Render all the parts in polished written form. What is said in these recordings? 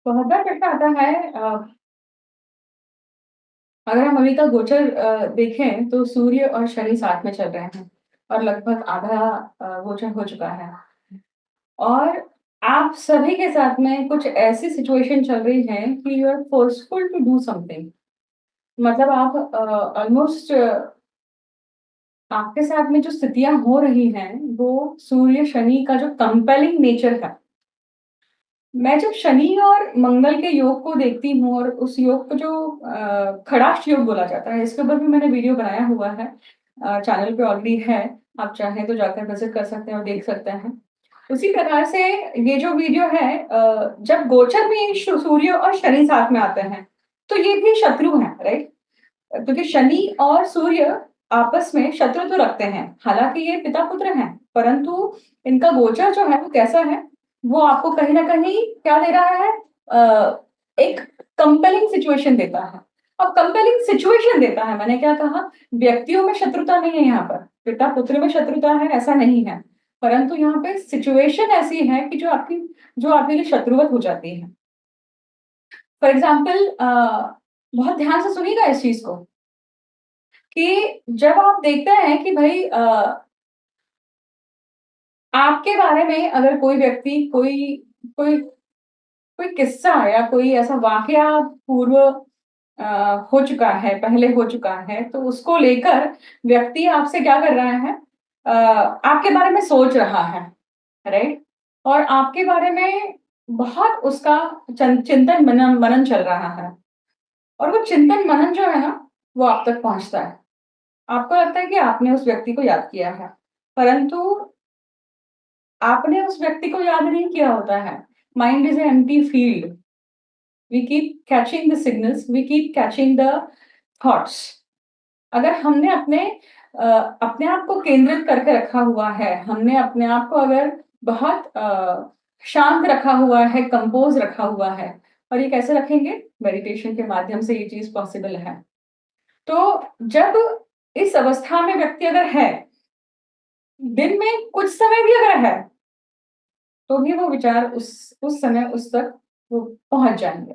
बहुत बार प्रश्न आता है अगर हम अभी का गोचर देखें तो सूर्य और शनि साथ में चल रहे हैं और लगभग आधा गोचर हो चुका है। और आप सभी के साथ में कुछ ऐसी सिचुएशन चल रही है कि you are forceful to do something. मतलब आप ऑलमोस्ट आपके साथ में जो स्थितियां हो रही हैं वो सूर्य शनि का जो कंपेलिंग नेचर है। मैं जब शनि और मंगल के योग को देखती हूँ और उस योग को जो खड़ाष्ट योग बोला जाता है, इसके ऊपर भी मैंने वीडियो बनाया हुआ है। चैनल पे ऑलरेडी है, आप चाहें तो जाकर विजिट कर सकते हैं और देख सकते हैं। उसी प्रकार से ये जो वीडियो है, जब गोचर में सूर्य और शनि साथ में आते हैं, तो ये भी शत्रु हैं, राइट? क्योंकि शनि और सूर्य आपस में शत्रु तो रखते हैं, हालांकि ये पिता पुत्र हैं, परंतु इनका गोचर जो है वो कैसा है, वो आपको कहीं ना कहीं क्या दे रहा है, एक कंपेलिंग सिचुएशन देता है। अब कंपेलिंग सिचुएशन देता है, मैंने क्या कहा, व्यक्तियों में शत्रुता नहीं है, यहाँ पर पिता पुत्र में शत्रुता है ऐसा नहीं है, परंतु यहाँ पे सिचुएशन ऐसी है कि जो आपके लिए शत्रुवत हो जाती है। फॉर एग्जाम्पल, बहुत ध्यान से सुनिएगा इस चीज को, कि जब आप देखते हैं कि भाई आपके बारे में अगर कोई व्यक्ति कोई कोई कोई किस्सा या कोई ऐसा वाकया पूर्व हो चुका है, पहले हो चुका है, तो उसको लेकर व्यक्ति आपसे क्या कर रहा है, आपके बारे में सोच रहा है, राइट? और आपके बारे में बहुत उसका चिंतन मनन मनन चल रहा है। और वो चिंतन मनन जो है ना, वो आप तक पहुंचता है। आपको लगता है कि आपने उस व्यक्ति को याद किया है, परंतु आपने उस व्यक्ति को याद नहीं किया होता है। Mind is empty field. We keep catching the signals, we keep catching the thoughts. अगर हमने अपने आप को केंद्रित करके रखा हुआ है, हमने अपने आप को अगर बहुत शांत रखा हुआ है, कंपोज रखा हुआ है, और ये कैसे रखेंगे? मेडिटेशन के माध्यम से ये चीज पॉसिबल है। तो जब इस अवस्था में व्यक्ति अगर है, दिन में कुछ समय भी अगर है, तो भी वो विचार उस समय उस तक वो पहुंच जाएंगे।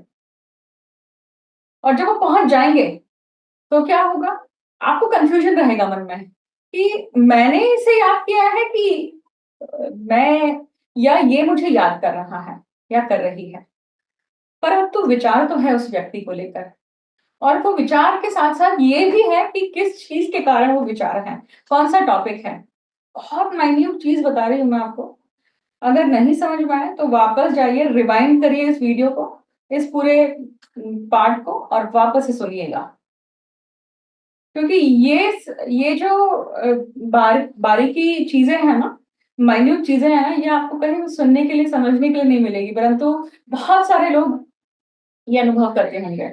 और जब वो पहुंच जाएंगे तो क्या होगा? आपको कंफ्यूजन रहेगा मन में कि मैंने इसे याद किया है कि मैं, या ये मुझे याद कर रहा है या कर रही है। परंतु विचार तो है उस व्यक्ति को लेकर, और वो विचार के साथ साथ ये भी है कि किस चीज के कारण वो विचार है, कौन सा टॉपिक है। बहुत माइन्यूट चीज बता रही हूँ मैं आपको। अगर नहीं समझ में आए तो वापस जाइए, रिवाइंड करिए इस वीडियो को, इस पूरे पार्ट को, और वापस से सुनिएगा। क्योंकि ये जो बारीकी चीजें हैं ना, माइन्यूट चीजें हैं ना, ये आपको कहीं भी सुनने के लिए, समझने के लिए नहीं मिलेगी, परंतु बहुत सारे लोग ये अनुभव करते होंगे।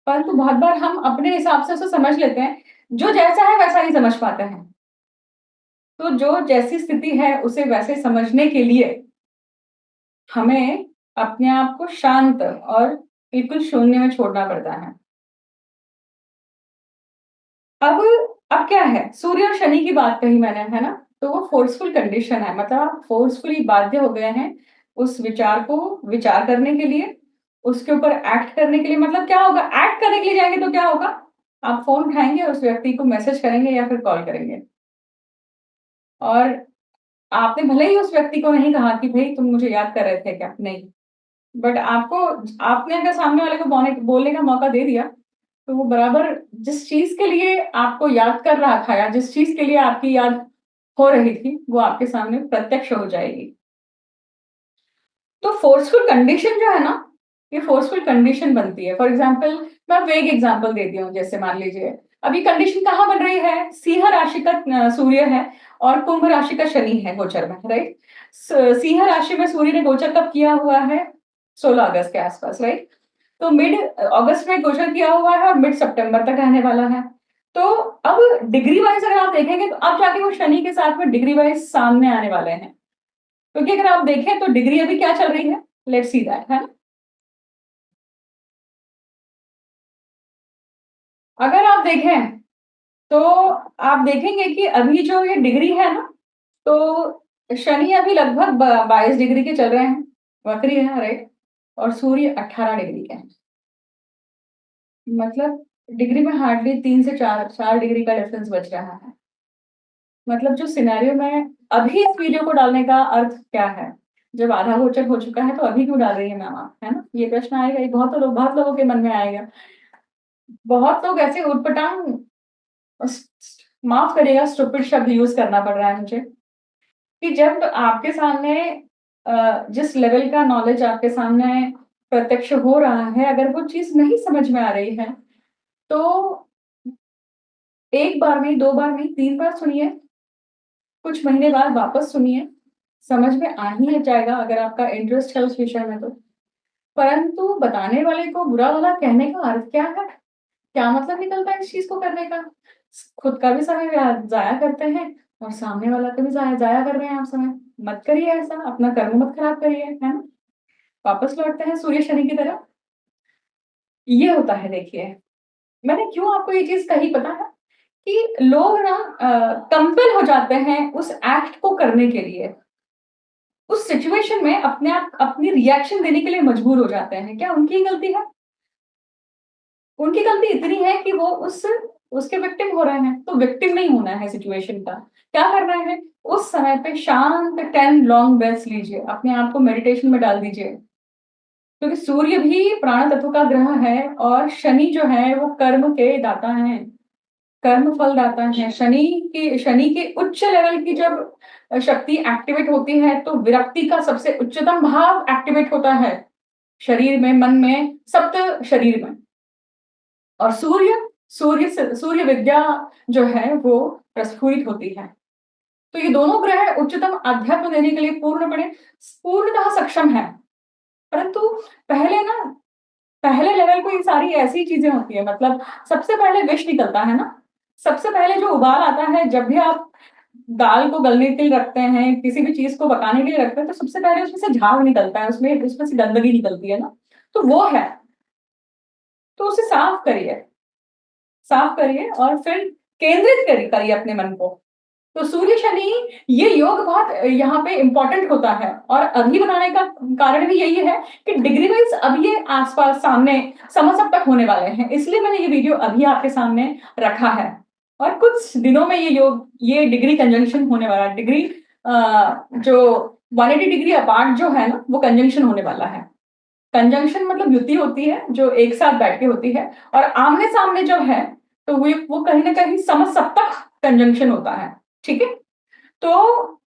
परंतु बहुत बार हम अपने हिसाब से उसे समझ लेते हैं, जो जैसा है वैसा ही समझ पाते हैं। तो जो जैसी स्थिति है उसे वैसे समझने के लिए हमें अपने आप को शांत और बिल्कुल शून्य में छोड़ना पड़ता है। अब अब क्या है, सूर्य और शनि की बात कही मैंने, है ना? तो वो फोर्सफुल कंडीशन है, मतलब आप फोर्सफुली बाध्य हो गए हैं उस विचार को विचार करने के लिए, उसके ऊपर एक्ट करने के लिए। मतलब क्या होगा, एक्ट करने के लिए जाएंगे तो क्या होगा? आप फोन उठाएंगे, उस व्यक्ति को मैसेज करेंगे या फिर कॉल करेंगे, और आपने भले ही उस व्यक्ति को नहीं कहा कि भाई तुम मुझे याद कर रहे थे क्या, नहीं, बट आपको, आपने अगर सामने वाले को बोलने का मौका दे दिया, तो वो बराबर जिस चीज के लिए आपको याद कर रहा था या जिस चीज के लिए आपकी याद हो रही थी, वो आपके सामने प्रत्यक्ष हो जाएगी। तो फोर्सफुल कंडीशन जो है ना, ये फोर्सफुल कंडीशन बनती है। फॉर एग्जाम्पल, मैं वेग एग्जाम्पल देती हूँ। जैसे मान लीजिए अभी कंडीशन कहाँ बन रही है, सिंह राशि का सूर्य है और कुंभ राशि का शनि है गोचर में, राइट? सिंह राशि में सूर्य ने गोचर कब किया हुआ है? 16 अगस्त के आसपास, राइट? तो मिड अगस्त में गोचर किया हुआ है और मिड सितंबर तक रहने वाला है। तो अब डिग्री वाइज अगर आप देखेंगे तो अब जाके वो शनि के साथ में डिग्री वाइज सामने आने वाले हैं। क्योंकि अगर आप देखें तो डिग्री अभी क्या चल रही है, लेट्स सी दैट, है ना? अगर आप देखें तो आप देखेंगे कि अभी जो ये डिग्री है ना, तो शनि अभी लगभग 22 डिग्री के चल रहे हैं, वक्री है, राइट? और सूर्य 18 डिग्री के हैं। मतलब डिग्री में हार्डली 3 से 4 डिग्री का डिफरेंस बच रहा है। मतलब जो सिनेरियो में अभी इस वीडियो को डालने का अर्थ क्या है? जब आधा गोचर हो चुका है तो अभी क्यों डाल रही है मैम आप, है ना? ये प्रश्न आएगा, ये बहुत लोगों के मन में आएगा। बहुत लोग ऐसे उटपटांग, माफ करिएगा स्टूपिड शब्द यूज करना पड़ रहा है मुझे, कि जब आपके सामने जिस लेवल का नॉलेज आपके सामने प्रत्यक्ष हो रहा है, अगर वो चीज नहीं समझ में आ रही है तो एक बार नहीं, 2 बार नहीं, 3 बार सुनिए, कुछ महीने बाद वापस सुनिए, समझ में आ ही जाएगा अगर आपका इंटरेस्ट है उस विषय में तो। परंतु बताने वाले को बुरा भला कहने का अर्थ क्या है? क्या मतलब निकलता है इस चीज को करने का? खुद का भी समय जाया करते हैं और सामने वाला का भी जाया जाया कर रहे हैं आप समय। मत करिए ऐसा, अपना कर्म मत खराब करिए, है ना? वापस लौटते हैं सूर्य शनि की तरफ। ये होता है, देखिए मैंने क्यों आपको ये चीज कही पता है? कि लोग ना कंपेल हो जाते हैं उस एक्ट को करने के लिए, उस सिचुएशन में अपने आप अपनी रिएक्शन देने के लिए मजबूर हो जाते हैं। क्या उनकी ही गलती है? उनकी गलती इतनी है कि वो उसके विक्टिम हो रहे हैं, तो विक्टिम नहीं होना है सिचुएशन का। क्या करना है? उस समय पे शांत 10 लॉन्ग ब्रेथ्स लीजिए, अपने आप को मेडिटेशन में डाल दीजिए। क्योंकि सूर्य भी प्राण तत्व का ग्रह है और शनि जो है वो कर्म के दाता है, कर्म फल दाता है। शनि के उच्च लेवल की जब शक्ति एक्टिवेट होती है तो विरक्ति का सबसे उच्चतम भाव एक्टिवेट होता है, शरीर में, मन में, सप्त शरीर में। और सूर्य विद्या जो है वो प्रस्फुरित होती है। तो ये दोनों ग्रह उच्चतम अध्यात्म देने के लिए पूर्णतः सक्षम है। परंतु पहले ना, पहले लेवल को ये सारी ऐसी चीजें होती है, मतलब सबसे पहले विष निकलता है ना। सबसे पहले जो उबाल आता है, जब भी आप दाल को गलने के लिए रखते हैं, किसी भी चीज को पकाने के लिए रखते हैं, तो सबसे पहले उसमें से झाग निकलता है, उसमें से गंदगी निकलती है ना। तो वो है, तो उसे साफ करिए और फिर केंद्रित करिए अपने मन को। तो सूर्य शनि ये योग बहुत यहाँ पे इंपॉर्टेंट होता है। और अभी बनाने का कारण भी यही है कि डिग्री वाइज अब ये आसपास सामने समझ तक होने वाले हैं, इसलिए मैंने ये वीडियो अभी आपके सामने रखा है। और कुछ दिनों में ये डिग्री कंजंक्शन होने वाला है। डिग्री जो 180 डिग्री अपार्ट जो है ना, वो कंजंक्शन होने वाला है। कंजंक्शन मतलब युति होती है जो एक साथ बैठ के होती है, और आमने सामने जब है तो वो कहीं ना कहीं समसप्तक कंजंक्शन होता है। ठीक है? तो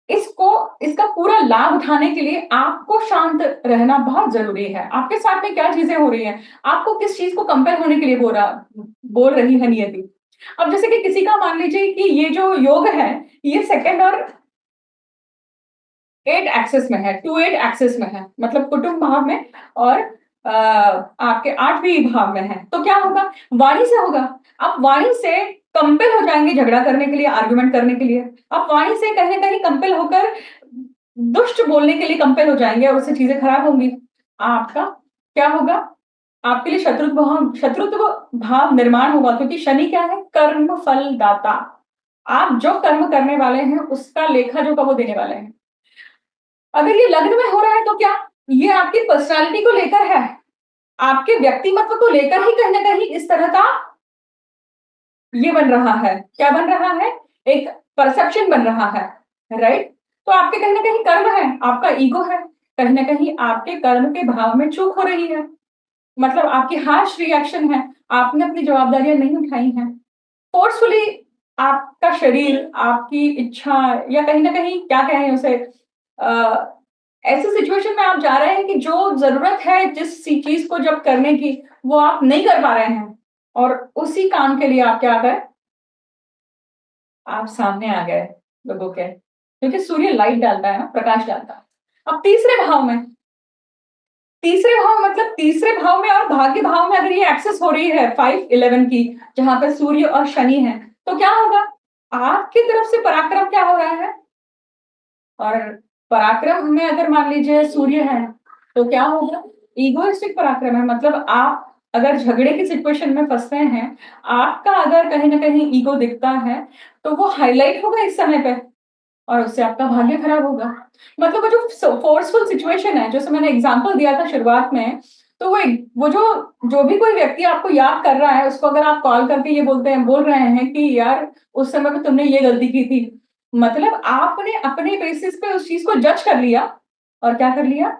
इसका पूरा लाभ उठाने के लिए आपको शांत रहना बहुत जरूरी है। आपके साथ में क्या चीजें हो रही हैं, आपको किस चीज को कंपेयर होने के लिए बोल रही है नियति। अब जैसे कि किसी का मान लीजिए कि ये जो योग है ये सेकंड और 8 एक्सेस में है, 2-8 एक्सेस में है, मतलब कुटुंब भाव में, और आपके 8वीं भाव में है। तो क्या होगा? वाणी से होगा। आप वाणी से कंपेल हो जाएंगे झगड़ा करने के लिए, आर्गुमेंट करने के लिए। आप वाणी से कहीं ना कहीं कंपेल होकर दुष्ट बोलने के लिए कंपेल हो जाएंगे और उससे चीजें खराब होंगी। आपका क्या होगा? आपके लिए शत्रुत्व भाव निर्माण होगा, क्योंकि शनि क्या है? कर्म फल दाता। आप जो कर्म करने वाले हैं उसका लेखा जोखा वो देने वाले हैं। अगर ये लग्न में हो रहा है तो क्या ये आपकी पर्सनालिटी को लेकर है, आपके व्यक्तिमत्व को लेकर ही कहीं ना कहीं इस तरह का ये बन रहा है। क्या बन रहा है? एक परसेप्शन बन रहा है, राइट? तो आपके कहीं ना कहीं कर्म है, आपका ईगो है, कहीं ना कहीं आपके कर्म के भाव में चूक हो रही है। मतलब आपकी हार्श रिएक्शन है, आपने अपनी जवाबदारियां नहीं उठाई हैं, फोर्सफुली आपका शरीर, आपकी इच्छा, या कहीं ना कहीं क्या कहें उसे, ऐसे सिचुएशन में आप जा रहे हैं कि जो जरूरत है जिस चीज को जब करने की, वो आप नहीं कर पा रहे हैं, और उसी काम के लिए आप क्या गए? आप सामने आ गए लोगों के, क्योंकि सूर्य लाइट डालता है ना, प्रकाश डालता है। अब तीसरे भाव में और भाग्य भाव में अगर ये एक्सेस हो रही है 5-11 की, जहां पर सूर्य और शनि है, तो क्या होगा? आपकी तरफ से पराक्रम क्या हो रहा है? और पराक्रम में अगर मान लीजिए सूर्य है तो क्या होगा? ईगोइस्टिक पराक्रम है। मतलब आप अगर झगड़े की सिचुएशन में फंसते हैं, आपका अगर कहीं ना कहीं ईगो दिखता है तो वो हाईलाइट होगा इस समय पे। और उससे आपका भाग्य खराब होगा। मतलब वो जो फोर्सफुल सिचुएशन है, जैसे मैंने एग्जांपल दिया था शुरुआत में, तो वो जो भी कोई व्यक्ति आपको याद कर रहा है, उसको अगर आप कॉल करके ये बोल रहे हैं कि यार उस समय पे तुमने ये गलती की थी, मतलब आपने अपने बेसिस पे उस चीज को जज कर लिया और क्या कर लिया,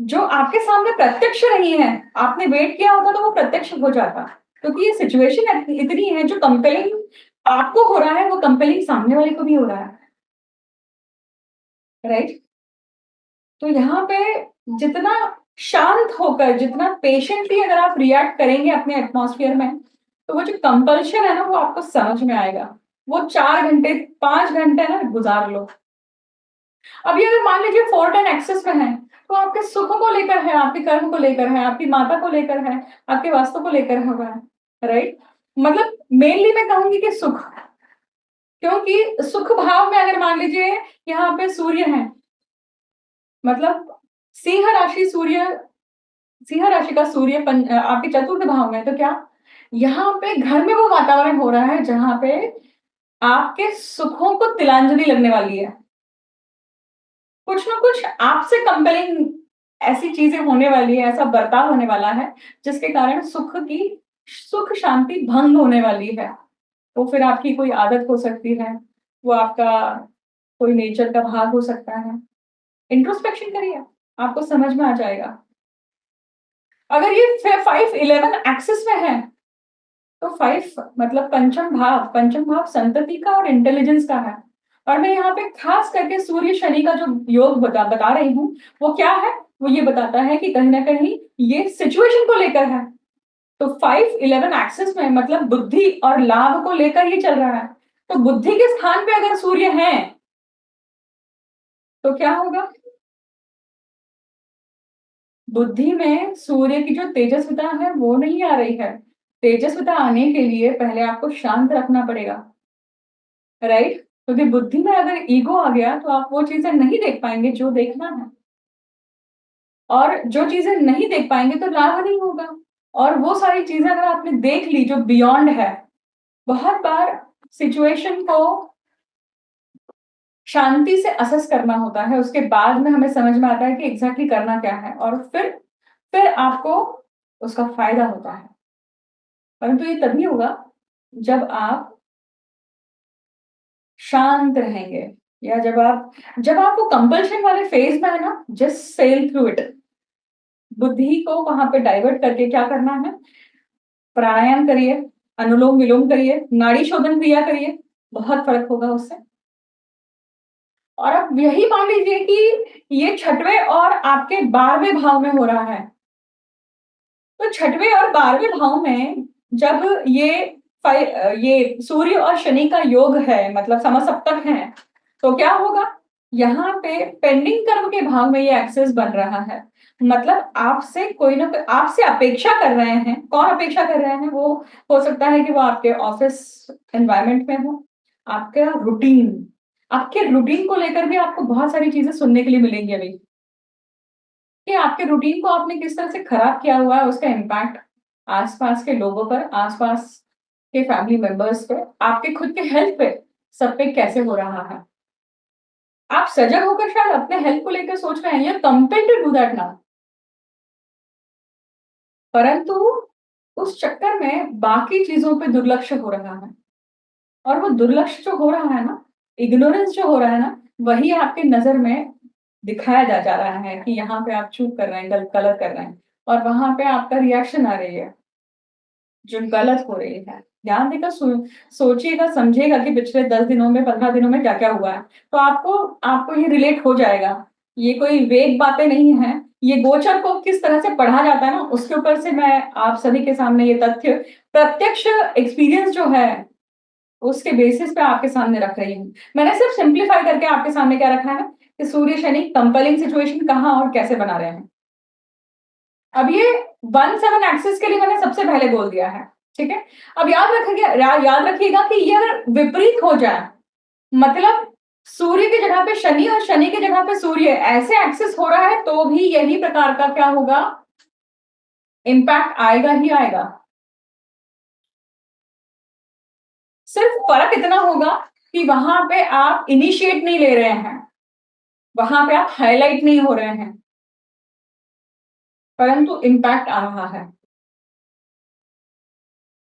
जो आपके सामने प्रत्यक्ष नहीं है, आपने वेट किया होता तो वो प्रत्यक्ष हो जाता। क्योंकि ये सिचुएशन इतनी है, जो कंपेलिंग आपको हो रहा है वो कंपेलिंग सामने वाले को भी हो रहा है, राइट। तो यहाँ पे जितना शांत होकर, जितना पेशेंटली अगर आप रिएक्ट करेंगे अपने एटमॉस्फेयर में, तो वो जो कंपल्शन है ना वो आपको समझ में आएगा। वो 4 घंटे 5 घंटे ना गुजार लो। अभी अगर मान लीजिए 410 एक्सेस में है, तो आपके सुख को लेकर है, आपके कर्म को लेकर है, आपकी माता को लेकर है, आपके वास्तु को लेकर होगा, राइट। मतलब मेनली मैं कहूंगी कि सुख, क्योंकि सुख भाव में अगर मान लीजिए यहाँ पे सूर्य है, मतलब सिंह राशि सूर्य, सिंह राशि का सूर्य आपके चतुर्थ भाव में, तो क्या यहाँ पे घर में वो वातावरण हो रहा है जहां पे आपके सुखों को तिलांजलि लगने वाली है। कुछ ना कुछ आपसे कंपेलिंग ऐसी चीजें होने वाली है, ऐसा बर्ताव होने वाला है जिसके कारण सुख शांति भंग होने वाली है। वो फिर आपकी कोई आदत हो सकती है, वो आपका कोई नेचर का भाग हो सकता है। इंट्रोस्पेक्शन करिए, आपको समझ में आ जाएगा। अगर ये 5-11 एक्सिस में है, तो 5 मतलब पंचम भाव संतति का और इंटेलिजेंस का है। और मैं यहाँ पे खास करके सूर्य शनि का जो योग बता रही हूँ, वो क्या है, वो ये बताता है कि कहीं ना कहीं ये सिचुएशन को लेकर है। तो 5-11 एक्सिस में मतलब बुद्धि और लाभ को लेकर ये चल रहा है। तो बुद्धि के स्थान पे अगर सूर्य है तो क्या होगा, बुद्धि में सूर्य की जो तेजस्विता है वो नहीं आ रही है। तेजस्विता आने के लिए पहले आपको शांत रखना पड़ेगा, राइट। क्योंकि बुद्धि में अगर ईगो आ गया तो आप वो चीजें नहीं देख पाएंगे जो देखना है, और जो चीजें नहीं देख पाएंगे तो लाभ नहीं होगा। और वो सारी चीजें अगर आपने देख ली जो बियॉन्ड है, बहुत बार सिचुएशन को शांति से असेस करना होता है, उसके बाद में हमें समझ में आता है कि एग्जैक्टली करना क्या है, और फिर आपको उसका फायदा होता है। परंतु ये तभी होगा जब आप शांत रहेंगे, या जब आप वो कंपल्शन वाले फेज में है ना, जस्ट सेल थ्रू इट। बुद्धि को वहां पे डाइवर्ट करके क्या करना है, प्राणायाम करिए, अनुलोम विलोम करिए, नाड़ी शोधन क्रिया करिए, बहुत फर्क होगा उससे। और अब यही मान लीजिए कि ये छठवें और आपके 12वें भाव में हो रहा है, तो छठवें और 12वें भाव में जब ये सूर्य और शनि का योग है, मतलब समसप्तक है, तो क्या होगा, यहाँ पे पेंडिंग कर्म के भाव में ये एक्सेस बन रहा है। मतलब आपसे कोई ना कोई आपसे अपेक्षा कर रहे हैं। कौन अपेक्षा कर रहे हैं, वो हो सकता है कि वो आपके ऑफिस एनवायरनमेंट में हो, आपका रूटीन, आपके रूटीन को लेकर भी आपको बहुत सारी चीजें सुनने के लिए मिलेंगी अभी, कि आपके रूटीन को आपने किस तरह से खराब किया हुआ है, उसका इम्पैक्ट आसपास के लोगों पर, आसपास के फैमिली मेंबर्स पे, आपके खुद के हेल्थ पे, सब पे कैसे हो रहा है। आप सजग होकर शायद अपने हेल्थ को लेकर सोच रहे हैं, you compelled to do that now, परंतु उस चक्कर में बाकी चीजों पे दुर्लक्ष्य हो रहा है। और वो दुर्लक्ष्य जो हो रहा है ना, इग्नोरेंस जो हो रहा है ना, वही आपके नजर में दिखाया जा रहा है कि यहाँ पे आप चूक कर रहे हैं, गलत कर रहे हैं, और वहां पे आपका रिएक्शन आ रही है जो गलत हो रही है। ध्यान देकर सोचिएगा, समझिएगा कि पिछले 10 दिनों में, 15 दिनों में क्या क्या हुआ है, तो आपको आपको ये रिलेट हो जाएगा। ये कोई वेग बातें नहीं है, ये गोचर को किस तरह से पढ़ा जाता है ना, उसके ऊपर से मैं आप सभी के सामने ये तथ्य, प्रत्यक्ष एक्सपीरियंस जो है उसके बेसिस पे आपके सामने रख रही हूँ। मैंने सिर्फ सिंप्लीफाई करके आपके सामने क्या रखा है कि सूर्य शनि कंपेलिंग सिचुएशन कहाँ और कैसे बना रहे हैं। अब ये 1-7 एक्सिस के लिए मैंने सबसे पहले बोल दिया है, ठीक है। अब याद रखिएगा कि ये अगर विपरीत हो जाए, मतलब सूर्य की जगह पे शनि और शनि की जगह पे सूर्य, ऐसे एक्सिस हो रहा है, तो भी यही प्रकार का क्या होगा, इम्पैक्ट आएगा ही आएगा। सिर्फ फर्क इतना होगा कि वहाँ पे आप इनिशिएट नहीं ले रहे हैं, वहाँ पे आप हाइलाइट नहीं हो रहे हैं, परंतु इम्पैक्ट आ रहा है।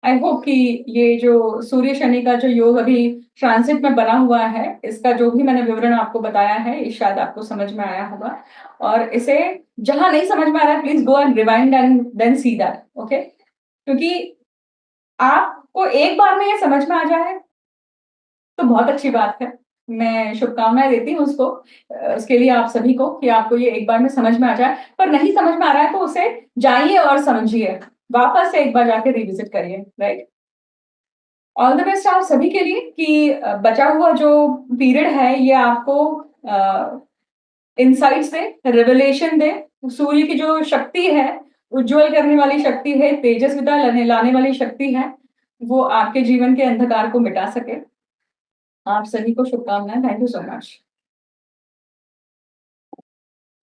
आई होप कि ये जो सूर्य शनि का जो योग अभी ट्रांजिट में बना हुआ है, इसका जो भी मैंने विवरण आपको बताया है, ये शायद आपको समझ में आया होगा। और इसे जहाँ नहीं समझ में आ रहा है, please go and rewind and then see that, okay? क्योंकि आपको एक बार में ये समझ में आ जाए, तो बहुत अच्छी बात है। मैं शुभकामनाएँ देती हूँ उसके लिए आप सभी को कि आपको ये एक बार में समझ में आ जाए, पर नहीं समझ में आ रहा है तो उसे जाइए और समझिए। वापस से एक बार जाके रिविज़िट करिए, राइट? ऑल द बेस्ट आप सभी के लिए कि बचा हुआ जो पीरियड है ये आपको इनसाइट्स दे, रिवलेशन दे, सूर्य की जो शक्ति है, उज्ज्वल करने वाली शक्ति है, तेजस्विता लाने लाने वाली शक्ति है, वो आपके जीवन के अंधकार को मिटा सके। आप सभी को शुभकामनाएँ। Thank you so much.